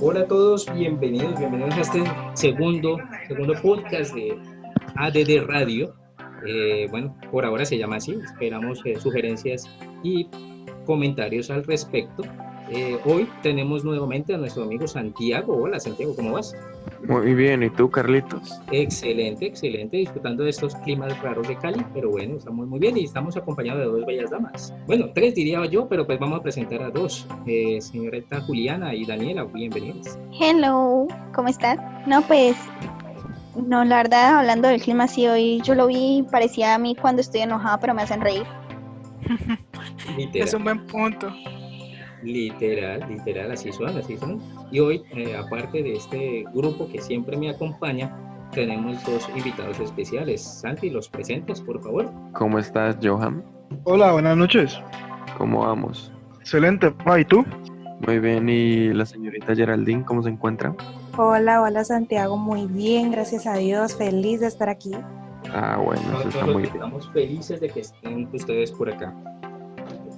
Hola a todos, bienvenidos a este segundo podcast de ADD Radio. Bueno, por ahora se llama así, esperamos sugerencias y comentarios al respecto. Hoy tenemos nuevamente a nuestro amigo Santiago. Hola Santiago, ¿cómo vas? Muy bien, ¿y tú, Carlitos? Excelente, disfrutando de estos climas raros de Cali, pero bueno, estamos muy bien y estamos acompañados de dos bellas damas. Bueno, tres diría yo, pero pues vamos a presentar a dos, señorita Juliana y Daniela, bienvenidas. Hello, ¿cómo estás? No, pues, no, la verdad, hablando del clima, sí, hoy yo lo vi, parecía a mí cuando estoy enojada, pero me hacen reír. Literal. Es un buen punto. Literal, así son. Y hoy, aparte de este grupo que siempre me acompaña, tenemos dos invitados especiales. Santi, ¿los presentas, por favor? ¿Cómo estás, Johan? Hola, buenas noches. ¿Cómo vamos? Excelente. ¿Y tú? Muy bien, ¿y la señorita Geraldine, cómo se encuentra? Hola Santiago, muy bien, gracias a Dios, feliz de estar aquí. Ah, bueno, eso está Nosotros muy bien. estamos felices de que estén ustedes por acá,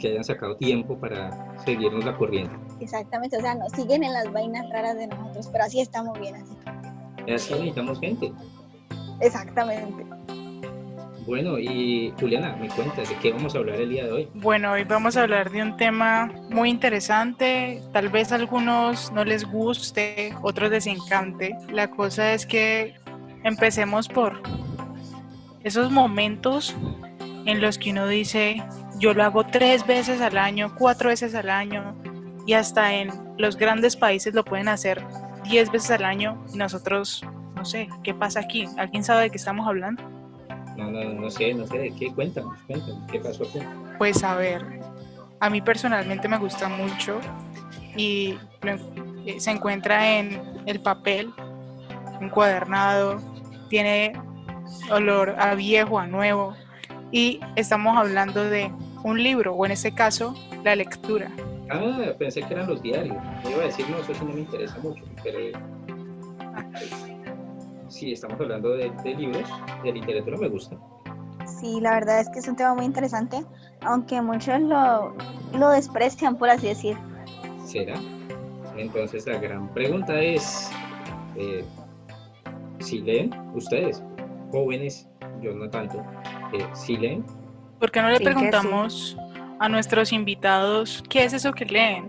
que hayan sacado tiempo para seguirnos la corriente. Exactamente, o sea, nos siguen en las vainas raras de nosotros, pero así estamos bien, así. Así necesitamos gente. Exactamente. Bueno, y Juliana, me cuentas de qué vamos a hablar el día de hoy. Bueno, hoy vamos a hablar de un tema muy interesante. Tal vez a algunos no les guste, otros les encante. La cosa es que empecemos por esos momentos en los que uno dice, yo lo hago 3 veces al año, 4 veces al año, y hasta en los grandes países lo pueden hacer 10 veces al año, y nosotros, no sé, ¿qué pasa aquí? ¿Alguien sabe de qué estamos hablando? No sé de qué, cuéntanos, ¿qué pasó aquí? Pues a ver, a mí personalmente me gusta mucho y se encuentra en el papel, encuadernado, tiene olor a viejo, a nuevo, y estamos hablando de un libro, o en este caso, la lectura. Ah, pensé que eran los diarios. Yo iba a decir, no, eso sí no me interesa mucho, pero sí, estamos hablando de libros, de literatura, me gusta. Sí, la verdad es que es un tema muy interesante, aunque muchos lo desprecian, por así decir. ¿Será? Entonces la gran pregunta es, ¿si leen ustedes, jóvenes, yo no tanto, si leen? ¿Por qué no le Sí, que preguntamos a nuestros invitados qué es eso que leen?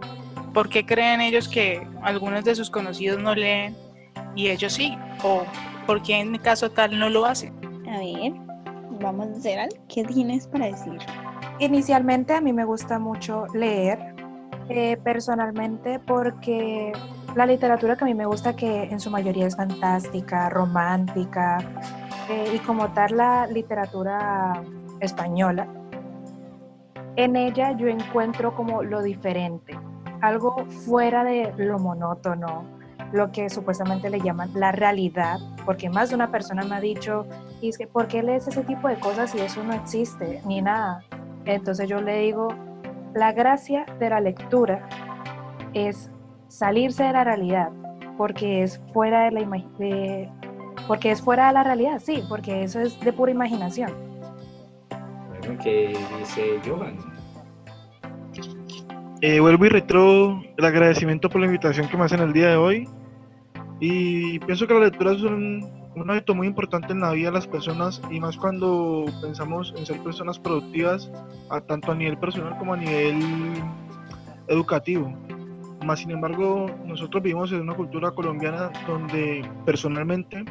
¿Por qué creen ellos que algunos de sus conocidos no leen y ellos sí? ¿O por qué en caso tal no lo hacen? A ver, vamos a hacer algo. ¿Qué tienes para decir? Inicialmente a mí me gusta mucho leer, personalmente porque la literatura que a mí me gusta, que en su mayoría es fantástica, romántica, y como tal la literatura española, en ella yo encuentro como lo diferente, algo fuera de lo monótono, lo que supuestamente le llaman la realidad, porque más de una persona me ha dicho, y es que ¿por qué lees ese tipo de cosas si eso no existe ni nada? Entonces yo le digo, la gracia de la lectura es salirse de la realidad, porque es fuera de la porque es fuera de la realidad, sí, porque eso es de pura imaginación. Bueno, ¿qué dice Johan? Vuelvo y reitero el agradecimiento por la invitación que me hacen el día de hoy. Y pienso que la lectura es un hábito muy importante en la vida de las personas, y más cuando pensamos en ser personas productivas, tanto a nivel personal como a nivel educativo. Más sin embargo, nosotros vivimos en una cultura colombiana donde personalmente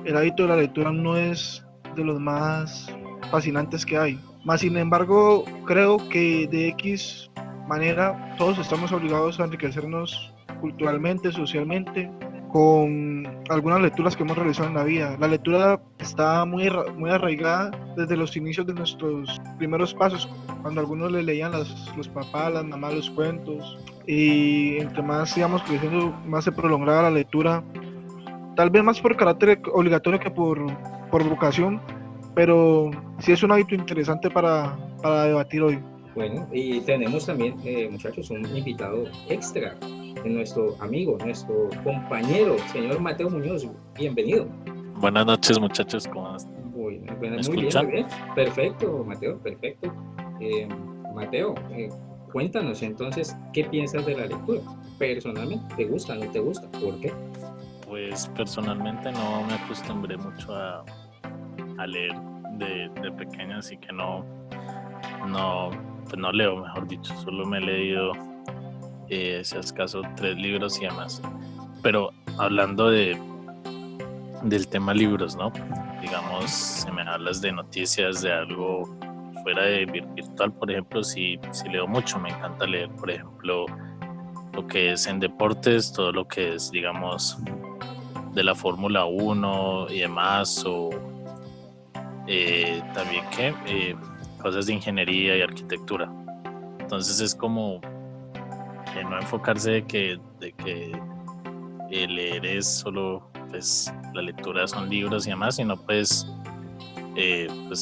el hábito de la lectura no es de los más fascinantes que hay. Más sin embargo, creo que de X manera todos estamos obligados a enriquecernos culturalmente, socialmente, con algunas lecturas que hemos realizado en la vida. La lectura está muy arraigada desde los inicios de nuestros primeros pasos, cuando algunos le leían los papás, las mamás los cuentos, y entre más íbamos creciendo, más se prolongaba la lectura, tal vez más por carácter obligatorio que por vocación, pero sí es un hábito interesante para debatir hoy. Bueno, y tenemos también, muchachos, un invitado extra, nuestro amigo, nuestro compañero, señor Mateo Muñoz. Bienvenido. Buenas noches, muchachos, ¿cómo están? Muy ¿Me bien, escuchan? muy bien. Perfecto, Mateo, perfecto. Mateo, cuéntanos entonces, ¿qué piensas de la lectura? Personalmente, ¿te gusta, no te gusta? ¿Por qué? Pues personalmente no me acostumbré mucho a leer de pequeño, así que pues no leo, mejor dicho, solo me he leído, si es caso, 3 libros y demás. Pero hablando del tema libros, ¿no? Digamos, si me hablas de noticias, de algo fuera de virtual, por ejemplo, sí leo mucho, me encanta leer, por ejemplo, lo que es en deportes, todo lo que es, digamos, de la Fórmula 1 y demás, o también cosas de ingeniería y arquitectura. Entonces es como no enfocarse de que leer es solo, pues la lectura son libros y demás, sino pues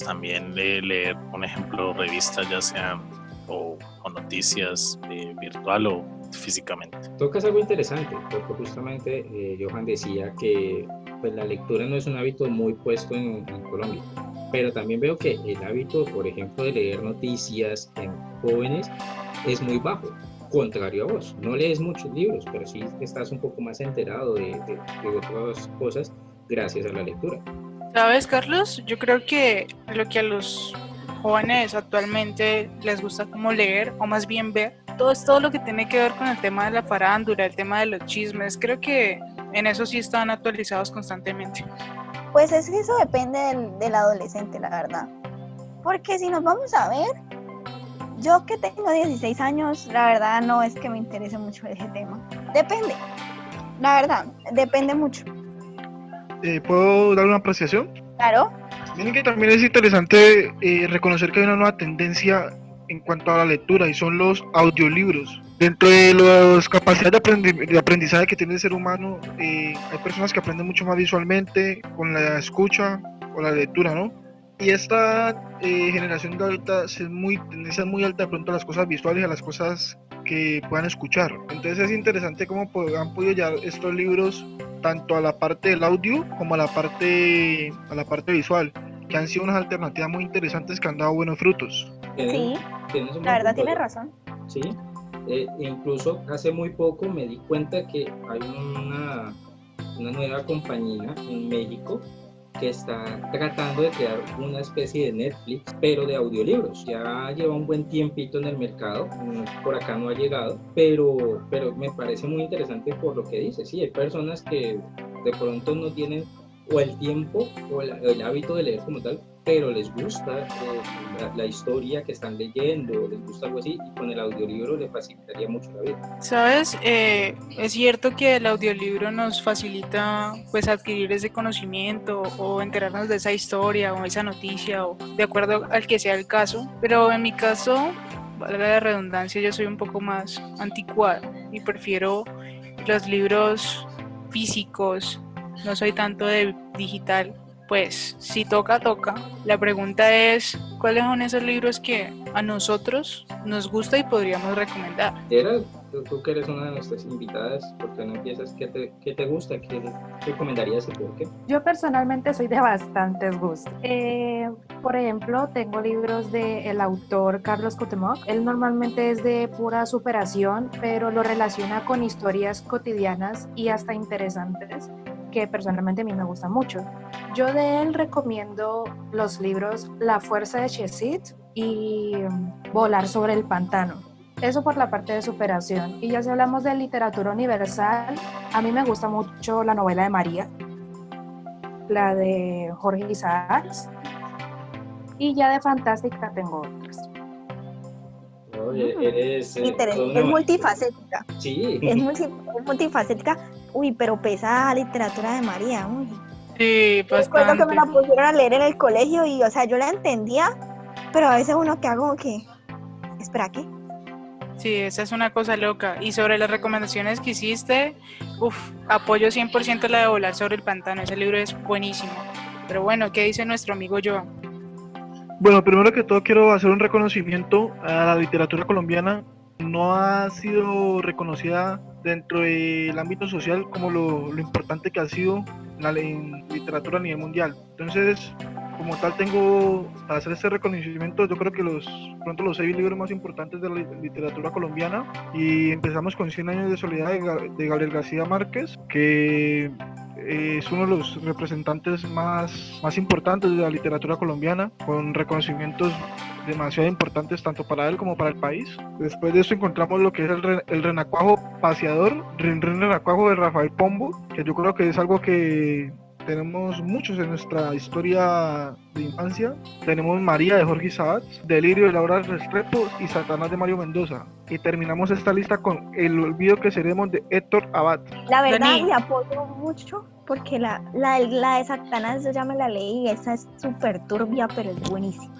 también leer, por ejemplo, revistas, ya sean o noticias virtual o físicamente. Tocas algo interesante, porque justamente Johan decía que pues, la lectura no es un hábito muy puesto en Colombia, pero también veo que el hábito, por ejemplo, de leer noticias en jóvenes es muy bajo. Contrario a vos, no lees muchos libros, pero sí estás un poco más enterado de otras cosas gracias a la lectura. ¿Sabes, Carlos? Yo creo que lo que a los jóvenes actualmente les gusta como leer, o más bien ver, todo lo que tiene que ver con el tema de la farándula, el tema de los chismes, creo que en eso sí están actualizados constantemente. Pues es que eso depende del adolescente, la verdad. Porque si nos vamos a ver, yo que tengo 16 años, la verdad no es que me interese mucho ese tema. Depende, la verdad, depende mucho. ¿Puedo dar una apreciación? Claro. Miren que también es interesante reconocer que hay una nueva tendencia en cuanto a la lectura y son los audiolibros. Dentro de las capacidades de aprendizaje que tiene el ser humano, hay personas que aprenden mucho más visualmente con la escucha o la lectura, ¿no? Y esta generación de ahorita tendencia muy alta de pronto a las cosas visuales y a las cosas que puedan escuchar. Entonces es interesante cómo han podido llevar estos libros tanto a la parte del audio como a la parte visual, que han sido unas alternativas muy interesantes que han dado buenos frutos. Sí, la verdad tiene razón. Sí, incluso hace muy poco me di cuenta que hay una nueva compañía en México que está tratando de crear una especie de Netflix, pero de audiolibros. Ya lleva un buen tiempito en el mercado, por acá no ha llegado, pero me parece muy interesante por lo que dice. Sí, hay personas que de pronto no tienen o el tiempo o el hábito de leer como tal, pero les gusta la historia que están leyendo, les gusta algo así, y con el audiolibro le facilitaría mucho la vida. ¿Sabes? Es cierto que el audiolibro nos facilita pues adquirir ese conocimiento o enterarnos de esa historia o esa noticia o de acuerdo al que sea el caso, pero en mi caso, valga la redundancia, yo soy un poco más anticuado y prefiero los libros físicos, no soy tanto de digital. Pues si toca. La pregunta es, ¿cuáles son esos libros que a nosotros nos gusta y podríamos recomendar? Gerald, tú que eres una de nuestras invitadas, ¿por qué no empiezas? ¿Qué te gusta? ¿Qué recomendarías y por qué? Yo personalmente soy de bastantes gustos. Por ejemplo, tengo libros del autor Carlos Cuauhtémoc. Él normalmente es de pura superación, pero lo relaciona con historias cotidianas y hasta interesantes, que personalmente a mí me gusta mucho. Yo de él recomiendo los libros La fuerza de Chesit y Volar sobre el pantano. Eso por la parte de superación. Y ya si hablamos de literatura universal, a mí me gusta mucho la novela de María, la de Jorge Isaacs, y ya de fantástica tengo otras. Oye, eres Es multifacética. Sí. Es multifacética. Uy, pero pesa literatura de María. Uy. Sí, Recuerdo que me la bastante. pusieron a leer en el colegio y, o sea, yo la entendía, pero a veces uno que hago que, espera, ¿qué? Sí, esa es una cosa loca. Y sobre las recomendaciones que hiciste, apoyo 100% la de Volar sobre el pantano. Ese libro es buenísimo. Pero bueno, ¿qué dice nuestro amigo Joan? Bueno, primero que todo quiero hacer un reconocimiento a la literatura colombiana. No ha sido reconocida dentro del ámbito social como lo importante que ha sido en literatura a nivel mundial. Entonces, como tal tengo, para hacer este reconocimiento, yo creo que pronto los 6 libros más importantes de la literatura colombiana, y empezamos con 100 años de soledad de Gabriel García Márquez, que es uno de los representantes más importantes de la literatura colombiana, con reconocimientos demasiado importantes tanto para él como para el país. Después de eso encontramos lo que es el Renacuajo Paseador, Renacuajo de Rafael Pombo, que yo creo que es algo que tenemos muchos en nuestra historia de infancia. Tenemos María de Jorge Isaac, Delirio de Laura Restrepo y Satanás de Mario Mendoza. Y terminamos esta lista con El olvido que seremos de Héctor Abad. La verdad Dani. le apoyo mucho porque la de Satanás yo ya me la leí y esa es súper turbia, pero es buenísima.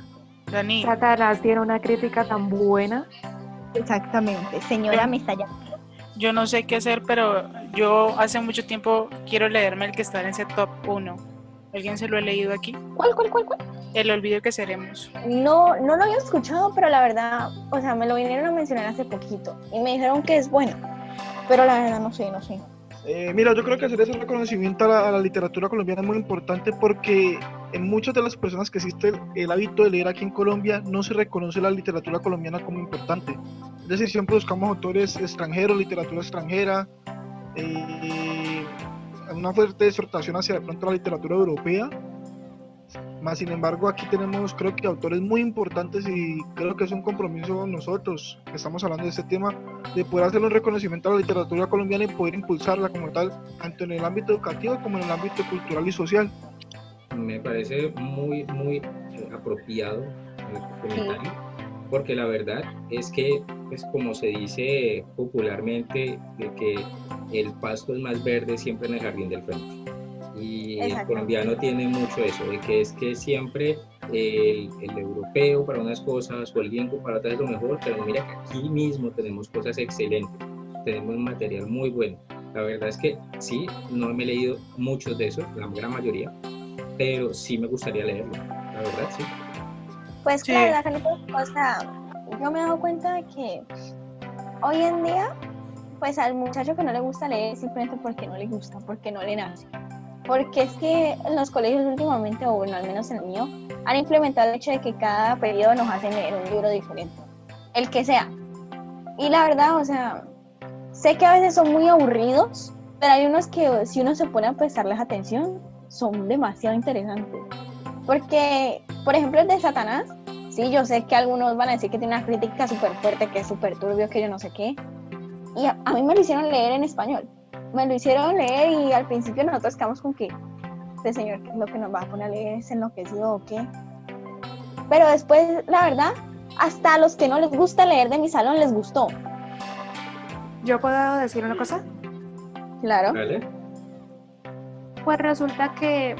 Dani, Satanás tiene una crítica tan buena. Exactamente. Señora, me está llamando. yo no sé qué hacer, pero yo hace mucho tiempo quiero leerme el que está en ese top 1. ¿Alguien se lo ha leído aquí? ¿Cuál? El olvido que seremos. No lo había escuchado, pero la verdad, o sea, me lo vinieron a mencionar hace poquito y me dijeron que es bueno, pero la verdad no sé. Mira, yo creo que hacer ese reconocimiento a la literatura colombiana es muy importante porque en muchas de las personas que existe el hábito de leer aquí en Colombia no se reconoce la literatura colombiana como importante. Es decir, siempre buscamos autores extranjeros, literatura extranjera, una fuerte exhortación hacia de pronto la literatura europea. Más sin embargo, aquí tenemos creo que autores muy importantes y creo que es un compromiso nosotros que estamos hablando de este tema, de poder hacer un reconocimiento a la literatura colombiana y poder impulsarla como tal, tanto en el ámbito educativo como en el ámbito cultural y social. Me parece muy apropiado el comentario, porque la verdad es que, pues, como se dice popularmente, de que el pasto es más verde siempre en el jardín del frente. Y el colombiano tiene mucho eso, de que es que siempre el europeo para unas cosas o el gringo para otras es lo mejor, pero mira que aquí mismo tenemos cosas excelentes, tenemos un material muy bueno. La verdad es que sí, no me he leído muchos de esos, la gran mayoría, pero sí me gustaría leerlo, la verdad sí. Pues Sí. la verdad, Felipe, o sea, yo me he dado cuenta de que hoy en día, pues al muchacho que no le gusta leer simplemente porque no le gusta, porque no le nace. Porque es que en los colegios últimamente, o bueno, al menos en el mío, han implementado el hecho de que cada periodo nos hacen leer un libro diferente, el que sea. Y la verdad, o sea, sé que a veces son muy aburridos, pero hay unos que si uno se pone a prestarles atención, son demasiado interesantes. Porque, por ejemplo, el de Satanás, sí, yo sé que algunos van a decir que tiene una crítica súper fuerte, que es súper turbio, que yo no sé qué. Y a mí me lo hicieron leer en español. Me lo hicieron leer y al principio nosotros quedamos con que este señor, ¿qué es lo que nos va a poner a leer? ¿Es enloquecido o qué? Pero después, la verdad, hasta a los que no les gusta leer de mi salón les gustó. ¿Yo puedo decir una cosa? Claro. ¿Vale? Pues resulta que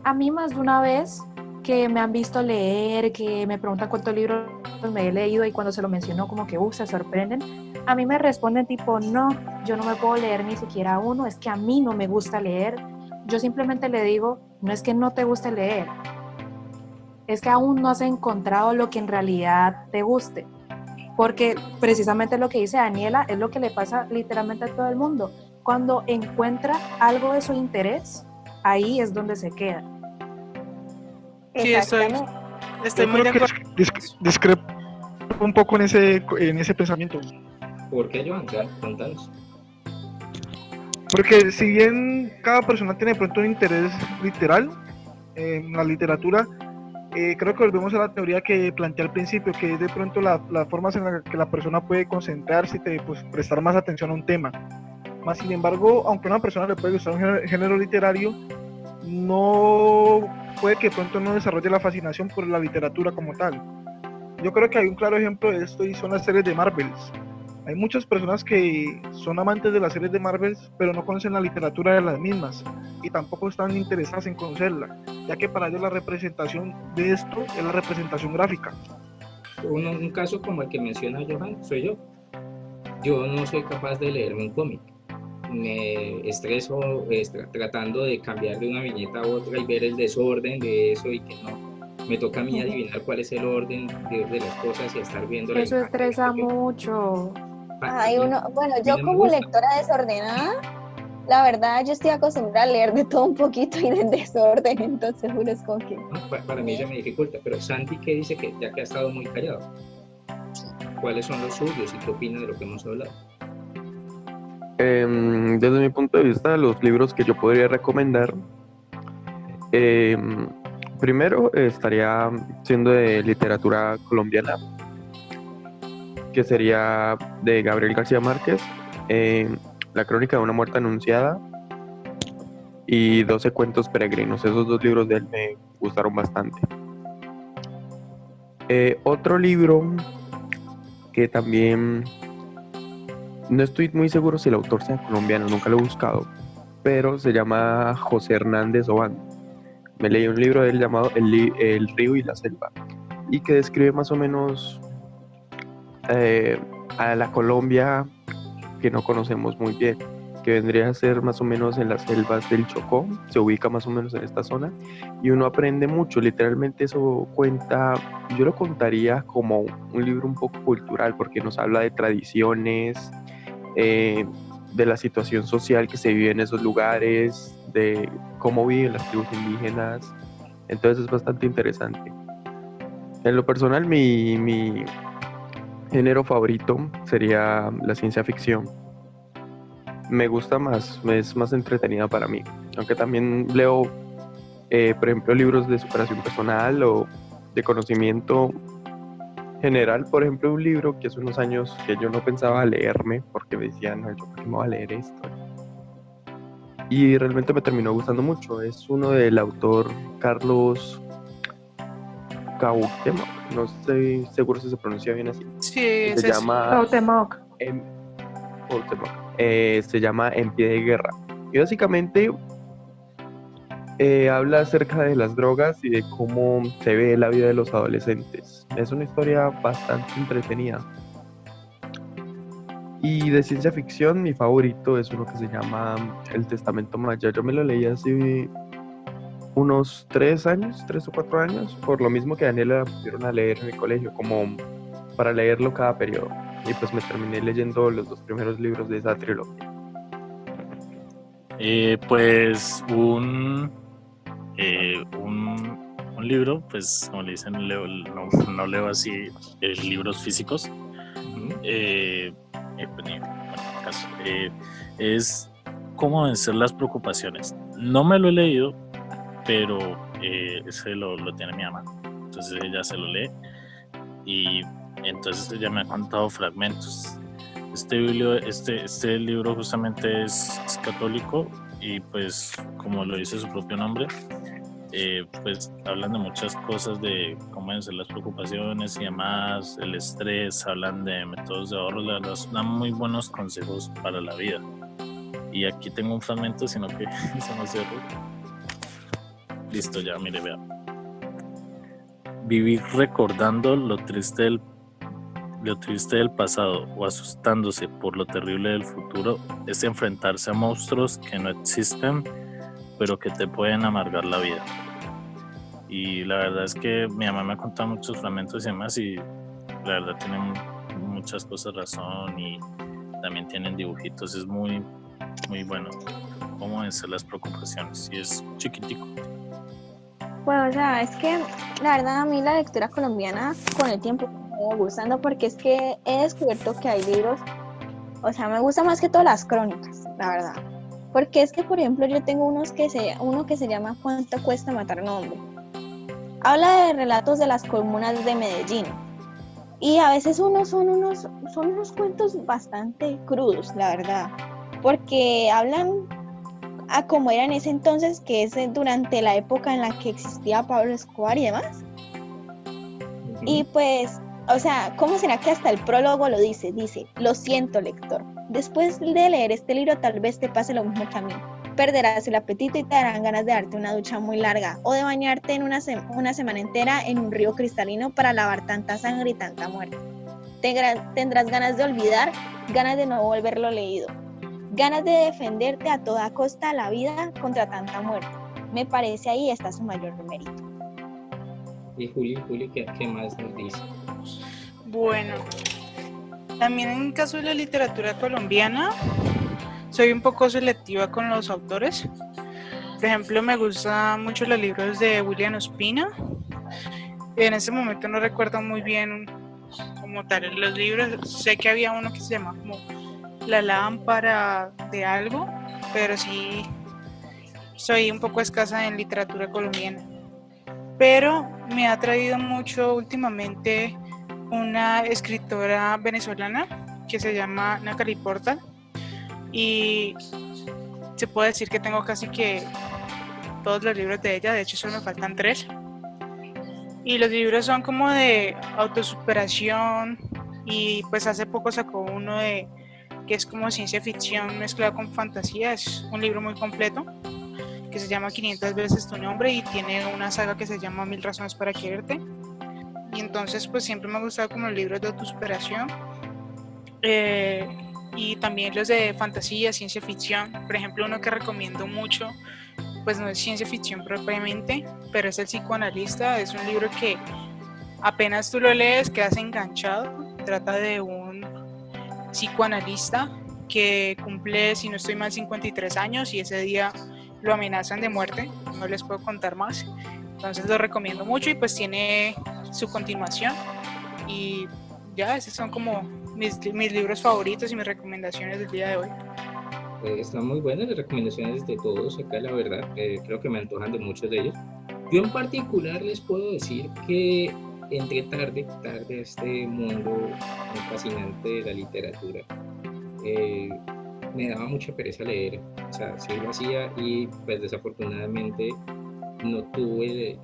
a mí más de una vez que me han visto leer, que me preguntan cuántos libros me he leído y cuando se lo menciono como que se sorprenden, a mí me responden tipo, no, yo no me puedo leer ni siquiera uno, es que a mí no me gusta leer. Yo simplemente le digo, no es que no te guste leer, es que aún no has encontrado lo que en realidad te guste. Porque precisamente lo que dice Daniela es lo que le pasa literalmente a todo el mundo. Cuando encuentra algo de su interés, ahí es donde se queda. Sí, estoy Yo muy de creo acuerdo. que discrepo un poco en ese pensamiento. ¿Por qué, Johan? Contanos. Porque si bien cada persona tiene de pronto un interés literal en la literatura, creo que volvemos a la teoría que planteé al principio, que es de pronto las formas en las que la persona puede concentrarse y pues, prestar más atención a un tema. Más sin embargo, aunque a una persona le puede gustar un género literario, no puede que de pronto no desarrolle la fascinación por la literatura como tal. Yo creo que hay un claro ejemplo de esto y son las series de Marvel. Hay muchas personas que son amantes de las series de Marvel, pero no conocen la literatura de las mismas y tampoco están interesadas en conocerla, ya que para ellos la representación de esto es la representación gráfica. Un caso como el que menciona Johan, soy yo. Yo no soy capaz de leerme un cómic. Me estreso tratando de cambiar de una viñeta a otra y ver el desorden de eso y que no. Me toca a mí adivinar cuál es el orden de las cosas y estar viendo la Eso imagen. estresa mucho. Ay, bueno, yo como lectora desordenada, La verdad, yo estoy acostumbrada a leer de todo un poquito y de desorden, entonces uno es como que... ¿no? Para mí se me dificulta, pero Santi, ¿qué dice? Que ya que ha estado muy callado, ¿cuáles son los suyos y qué opina de lo que hemos hablado? Desde mi punto de vista, los libros que yo podría recomendar, primero estaría siendo de literatura colombiana, que sería de Gabriel García Márquez, La crónica de una muerte anunciada y 12 cuentos peregrinos. Esos dos libros de él me gustaron bastante. Otro libro que también no estoy muy seguro si el autor sea colombiano, nunca lo he buscado, pero se llama José Hernández Obando. Me leí un libro de él llamado El río y la selva, y que describe más o menos a la Colombia que no conocemos muy bien, que vendría a ser más o menos en las selvas del Chocó, se ubica más o menos en esta zona, y uno aprende mucho. Literalmente eso cuenta, yo lo contaría como un libro un poco cultural, porque nos habla de tradiciones, de la situación social que se vive en esos lugares, de cómo viven las tribus indígenas. Entonces es bastante interesante. En lo personal, mi género favorito sería la ciencia ficción. Me gusta más, es más entretenida para mí. Aunque también leo, por ejemplo, libros de superación personal o de conocimiento general. Por ejemplo, un libro que hace unos años que yo no pensaba leerme porque me decían, no, yo por qué me voy a leer esto. Y realmente me terminó gustando mucho. Es uno del autor Carlos Cuauhtémoc, no estoy seguro si se pronuncia bien así. Sí, es Se eso. llama Cuauhtémoc. Cuauhtémoc. Se llama En pie de guerra. Y básicamente habla acerca de las drogas y de cómo se ve la vida de los adolescentes. Es una historia bastante entretenida. Y de ciencia ficción, mi favorito es uno que se llama El Testamento Maya. Yo me lo leí hace unos 3 o 4 años, por lo mismo que a Daniela la pusieron a leer en el colegio, como para leerlo cada periodo. Y pues me terminé leyendo los 2 primeros libros de esa trilogía. Pues un libro, pues como le dicen, no leo así libros físicos. Pues, en caso, es Cómo vencer las preocupaciones. No me lo he leído, pero ese lo tiene mi mamá, entonces ella se lo lee y entonces ella me ha contado fragmentos. Este libro justamente es católico y pues como lo dice su propio nombre, pues hablan de muchas cosas, de cómo vencer las preocupaciones y demás, el estrés, hablan de métodos de ahorro, la verdad dan muy buenos consejos para la vida. Y aquí tengo un fragmento, sino que se me cerró. Listo, ya, mire, vea. Vivir recordando lo triste del pasado o asustándose por lo terrible del futuro es enfrentarse a monstruos que no existen, pero que te pueden amargar la vida. Y la verdad es que mi mamá me ha contado muchos fragmentos y demás, y la verdad tienen muchas cosas razón, y también tienen dibujitos. Es muy, muy bueno. Cómo vencer las preocupaciones, y es chiquitico. Bueno, o sea, es que la verdad a mí la lectura colombiana con el tiempo me va gustando, porque es que he descubierto que hay libros, o sea, me gusta más que todas las crónicas, la verdad. Porque es que, por ejemplo, yo tengo uno que se llama ¿Cuánto cuesta matar un hombre? Habla de relatos de las comunas de Medellín. Y a veces son unos cuentos bastante crudos, la verdad. Porque hablan a cómo era en ese entonces, que es durante la época en la que existía Pablo Escobar y demás. Y pues, o sea, ¿cómo será que hasta el prólogo lo dice? Dice, lo siento, lector. Después de leer este libro tal vez te pase lo mismo que a mí. Perderás el apetito y te darán ganas de darte una ducha muy larga o de bañarte en una semana entera en un río cristalino para lavar tanta sangre y tanta muerte. Tendrás ganas de olvidar, ganas de no volverlo leído, ganas de defenderte a toda costa la vida contra tanta muerte. Me parece ahí está su mayor mérito. Y Juli, ¿qué más nos dice? Bueno, también en caso de la literatura colombiana, soy un poco selectiva con los autores. Por ejemplo, me gustan mucho los libros de William Ospina. En este momento no recuerdo muy bien como tal los libros. Sé que había uno que se llama como La lámpara de algo, pero sí soy un poco escasa en literatura colombiana. Pero me ha traído mucho últimamente una escritora venezolana que se llama Natalie Portal, y se puede decir que tengo casi que todos los libros de ella, de hecho solo me faltan 3. Y los libros son como de autosuperación, y pues hace poco sacó uno que es como ciencia ficción mezclado con fantasía. Es un libro muy completo que se llama 500 veces tu nombre, y tiene una saga que se llama 1000 razones para quererte. Y entonces pues siempre me ha gustado como los libros de autosuperación, y también los de fantasía, ciencia ficción. Por ejemplo, uno que recomiendo mucho, pues no es ciencia ficción propiamente, pero es El psicoanalista. Es un libro que apenas tú lo lees quedas enganchado. Trata de un psicoanalista que cumple, si no estoy mal, 53 años, y ese día lo amenazan de muerte. No les puedo contar más, entonces lo recomiendo mucho, y pues tiene su continuación. Y ya, esos son como mis libros favoritos y mis recomendaciones del día de hoy. Están muy buenas las recomendaciones de todos acá, la verdad. Creo que me antojan de muchos de ellos. Yo en particular les puedo decir que entré tarde a este mundo muy fascinante de la literatura. Me daba mucha pereza leer, o sea, sí lo hacía, y pues desafortunadamente no tuve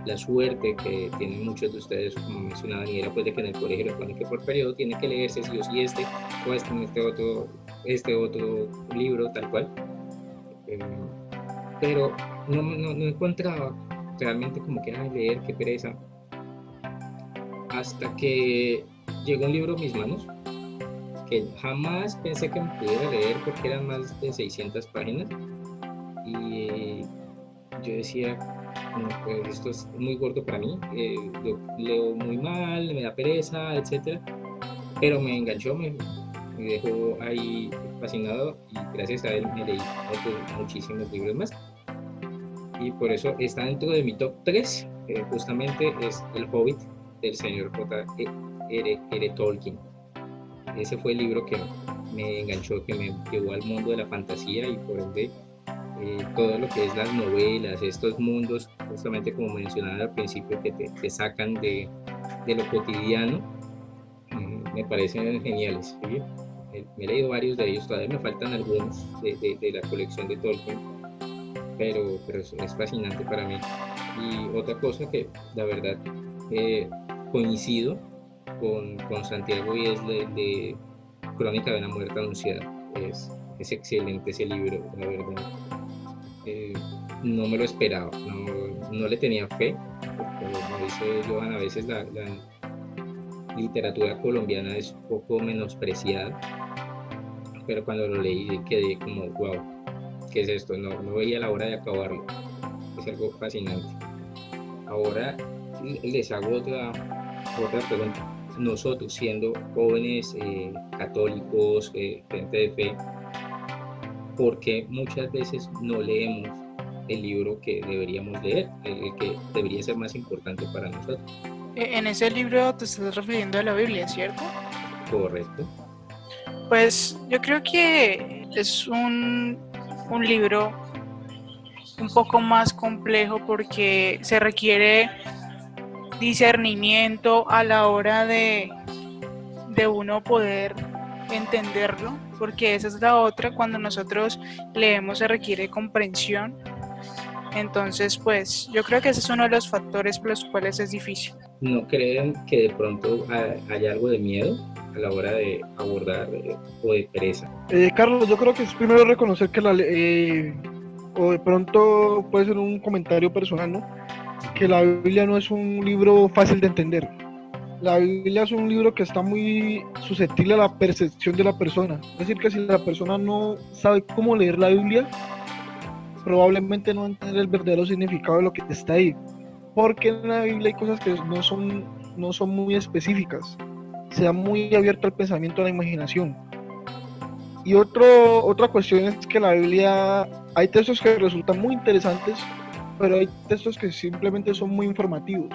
la suerte que tienen muchos de ustedes, como mencionaban, y era pues de que en el colegio les ponen que por periodo tiene que leerse sí o sí o este otro libro, tal cual. Pero no encontraba realmente como que leer, qué pereza, hasta que llegó un libro a mis manos que jamás pensé que me pudiera leer, porque eran más de 600 páginas, y yo decía, no, pues esto es muy gordo para mí, yo leo muy mal, me da pereza, etcétera, pero me enganchó, me dejó ahí fascinado, y gracias a él me leí muchísimos libros más, y por eso está dentro de mi top 3, justamente es El Hobbit del señor J.R.R. Tolkien. Ese fue el libro que me enganchó, que me llevó al mundo de la fantasía, y por ende todo lo que es las novelas, estos mundos, justamente como mencionaba al principio, que te sacan de lo cotidiano, me parecen geniales, ¿sí? Me he leído varios de ellos, todavía me faltan algunos de la colección de Tolkien, pero es fascinante para mí. Y otra cosa que la verdad coincido con Santiago, y es de Crónica de una muerte anunciada. Es excelente ese libro, la verdad. No me lo esperaba, no le tenía fe, porque como dice Johan, a veces la literatura colombiana es un poco menospreciada, pero cuando lo leí quedé como, wow, ¿qué es esto? No veía la hora de acabarlo. Es algo fascinante. Ahora les hago otra pregunta. Nosotros, siendo jóvenes católicos, gente de fe, ¿por qué muchas veces no leemos el libro que deberíamos leer, el que debería ser más importante para nosotros? En ese libro te estás refiriendo a la Biblia, ¿cierto? Correcto. Pues yo creo que es un libro un poco más complejo, porque se requiere discernimiento a la hora de uno poder entenderlo, porque esa es la otra, cuando nosotros leemos se requiere comprensión. Entonces pues yo creo que ese es uno de los factores por los cuales es difícil. ¿No creen que de pronto haya algo de miedo a la hora de abordar o de pereza? Carlos, yo creo que es primero reconocer que o de pronto puede ser un comentario personal, ¿no? Que la Biblia no es un libro fácil de entender. La Biblia es un libro que está muy susceptible a la percepción de la persona. Es decir, que si la persona no sabe cómo leer la Biblia, probablemente no va a entender el verdadero significado de lo que está ahí. Porque en la Biblia hay cosas que no son muy específicas. Se da muy abierto al pensamiento, a la imaginación. Y otra cuestión es que la Biblia, hay textos que resultan muy interesantes, pero hay textos que simplemente son muy informativos.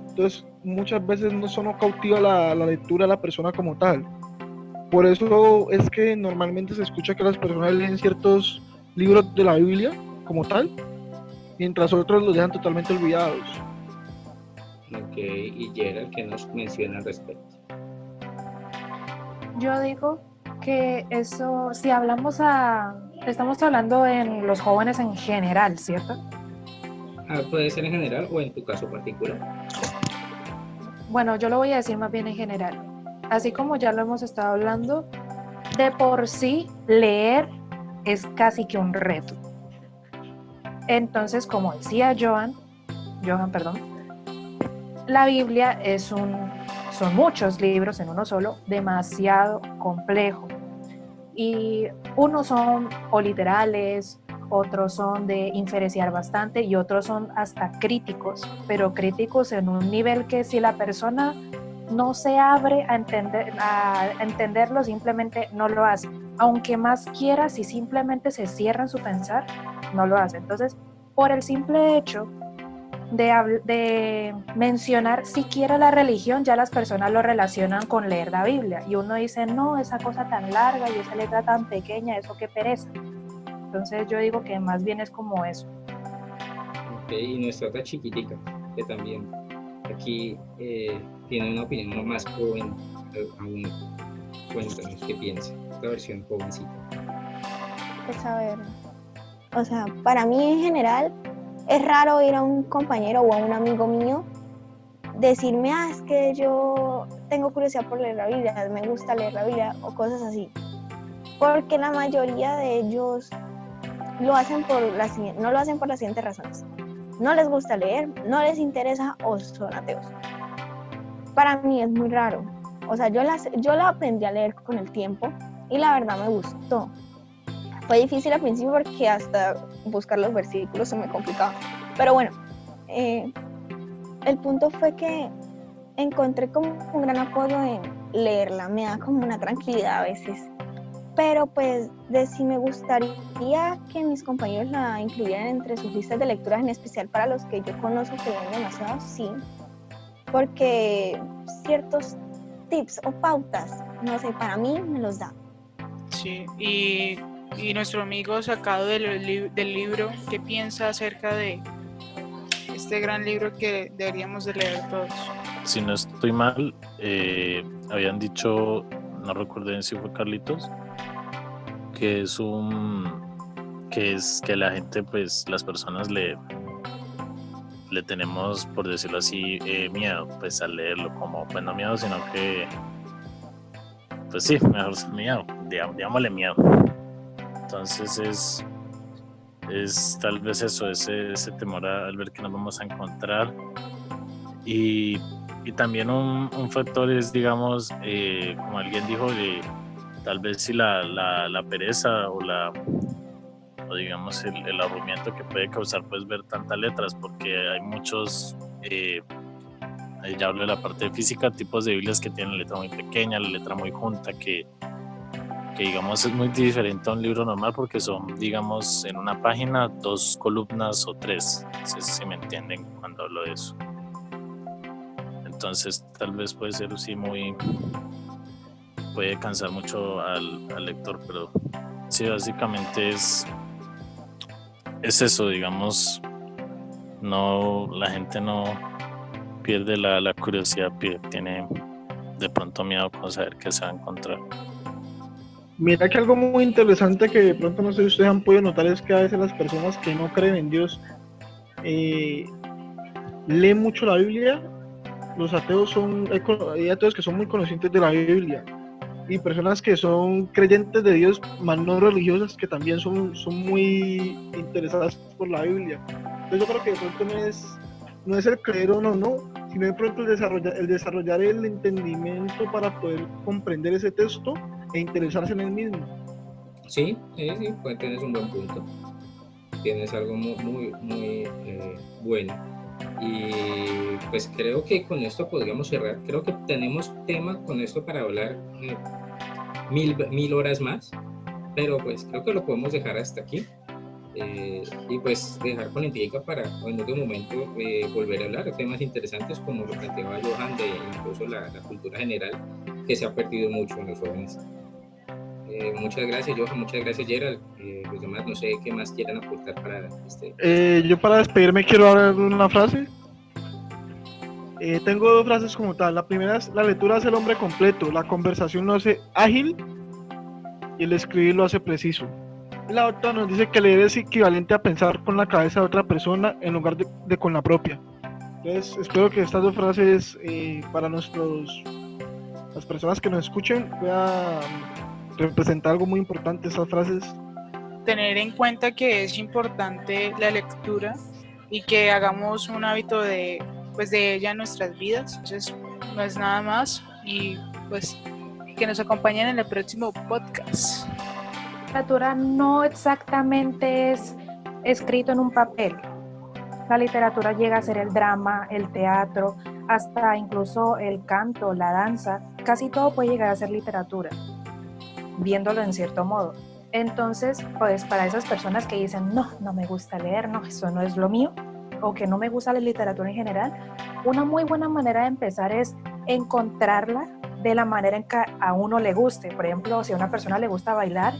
Entonces, muchas veces eso no cautiva la lectura de la persona como tal. Por eso es que normalmente se escucha que las personas leen ciertos libros de la Biblia como tal, mientras otros los dejan totalmente olvidados. Ok, y Gerald, ¿qué nos menciona al respecto? Yo digo que eso, si estamos hablando en los jóvenes en general, ¿cierto? Puede ser en general o en tu caso particular. Bueno, yo lo voy a decir más bien en general. Así como ya lo hemos estado hablando, de por sí leer es casi que un reto. Entonces, como decía Johan, perdón, la Biblia son muchos libros en uno solo, demasiado complejo. Y unos son o literales, otros son de inferenciar bastante y otros son hasta críticos, pero críticos en un nivel que si la persona no se abre a entenderlo, simplemente no lo hace. Aunque más quiera, si simplemente se cierra en su pensar, no lo hace. Entonces, por el simple hecho de mencionar siquiera la religión, ya las personas lo relacionan con leer la Biblia. Y uno dice, no, esa cosa tan larga y esa letra tan pequeña, eso qué pereza. Entonces yo digo que más bien es como eso. Ok, y nuestra otra chiquitica, que también aquí tiene una opinión más joven aún. Cuéntanos qué piensa, esta versión jovencita. Pues a ver, o sea, para mí en general es raro ir a un compañero o a un amigo mío decirme, es que yo tengo curiosidad por leer la Biblia, me gusta leer la Biblia o cosas así. Porque la mayoría de ellos no lo hacen por las siguientes razones. No les gusta leer, no les interesa o son ateos. Para mí es muy raro. O sea, yo la aprendí a leer con el tiempo y la verdad me gustó. Fue difícil al principio porque hasta buscar los versículos se me complicaba. Pero bueno, el punto fue que encontré como un gran apoyo en leerla. Me da como una tranquilidad a veces. Pero pues de si me gustaría que mis compañeros la incluyeran entre sus listas de lecturas, en especial para los que yo conozco que leen demasiado, sí. Porque ciertos tips o pautas, no sé, para mí me los da. Sí, y nuestro amigo sacado del libro, ¿qué piensa acerca de este gran libro que deberíamos de leer todos? Si no estoy mal, habían dicho, no recuerdo bien si fue Carlitos, que es que la gente, pues las personas le tenemos, por decirlo así, miedo pues al leerlo, como, pues no miedo, sino que, pues sí, mejor miedo, digámosle miedo. Entonces es tal vez eso, ese temor al ver que nos vamos a encontrar. Y también un factor es, digamos, como alguien dijo, tal vez si la pereza o digamos el aburrimiento que puede causar pues ver tantas letras, porque hay muchos, ya hablo de la parte de física, tipos de Biblias que tienen la letra muy pequeña, la letra muy junta, que digamos es muy diferente a un libro normal porque son, digamos, en una página 2 columnas o 3, no sé si me entienden cuando hablo de eso. Entonces tal vez puede ser así puede cansar mucho al lector, pero sí, básicamente es eso, digamos, la gente no pierde la curiosidad, tiene de pronto miedo con saber qué se va a encontrar. Mira que algo muy interesante que de pronto no sé si ustedes han podido notar es que a veces las personas que no creen en Dios leen mucho la Biblia. Los ateos hay ateos que son muy conscientes de la Biblia y personas que son creyentes de Dios, más no religiosas, que también son muy interesadas por la Biblia. Entonces yo creo que de pronto no es el creer o no, sino de pronto el desarrollar el entendimiento para poder comprender ese texto e interesarse en él mismo. Sí, pues tienes un buen punto. Tienes algo muy bueno. Y pues creo que con esto podríamos cerrar. Creo que tenemos tema con esto para hablar 1000 horas más. pero pues creo que lo podemos dejar hasta aquí. Y pues dejar con intriga para en otro momento volver a hablar de temas interesantes como lo planteaba Johan, de incluso la cultura general que se ha perdido mucho en los jóvenes. Muchas gracias Johan, muchas gracias Gerald. Los demás no sé qué más quieran aportar para este. Yo para despedirme quiero dar una frase. Tengo dos frases como tal. La primera es: la lectura hace el hombre completo, la conversación lo hace ágil y el escribir lo hace preciso. Y la otra nos dice que leer es equivalente a pensar con la cabeza de otra persona en lugar de con la propia. Entonces espero que estas dos frases para las personas que nos escuchen puedan representar algo muy importante. Estas frases, Tener en cuenta que es importante la lectura y que hagamos un hábito de ella en nuestras vidas. Entonces no es nada más, y pues que nos acompañen en el próximo podcast. La literatura no exactamente es escrito en un papel. La literatura llega a ser el drama, el teatro, hasta incluso el canto, la danza. Casi todo puede llegar a ser literatura, viéndolo en cierto modo. Entonces, pues para esas personas que dicen, no me gusta leer, no, eso no es lo mío, o que no me gusta la literatura en general, una muy buena manera de empezar es encontrarla de la manera en que a uno le guste. Por ejemplo, si a una persona le gusta bailar,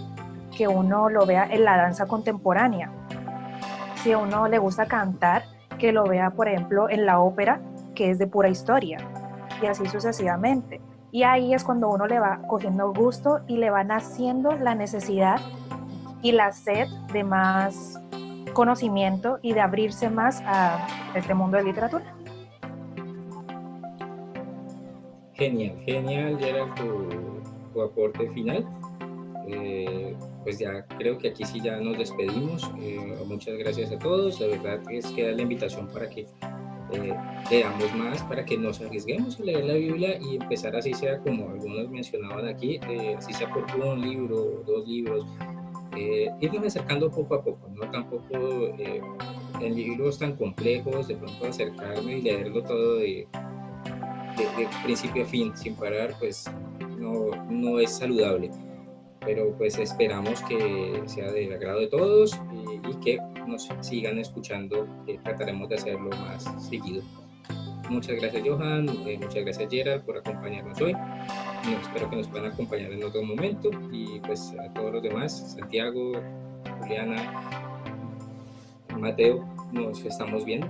que uno lo vea en la danza contemporánea. Si a uno le gusta cantar, que lo vea, por ejemplo, en la ópera, que es de pura historia, y así sucesivamente. Y ahí es cuando uno le va cogiendo gusto y le va naciendo la necesidad y la sed de más conocimiento y de abrirse más a este mundo de literatura. Genial, Gerald, tu aporte final. Pues ya creo que aquí sí ya nos despedimos. Muchas gracias a todos. La verdad es que da la invitación para que leamos más, para que nos arriesguemos a leer la Biblia y empezar, así sea como algunos mencionaban aquí, así sea por un libro, 2 libros, irnos acercando poco a poco, no tampoco en libros tan complejos, de pronto acercarme y leerlo todo de principio a fin, sin parar, pues no es saludable. Pero pues esperamos que sea del agrado de todos y que nos sigan escuchando, que trataremos de hacerlo más seguido. Muchas gracias Johan, muchas gracias Gerald por acompañarnos hoy. Espero que nos puedan acompañar en otro momento, y pues a todos los demás, Santiago, Juliana, Mateo, nos estamos viendo.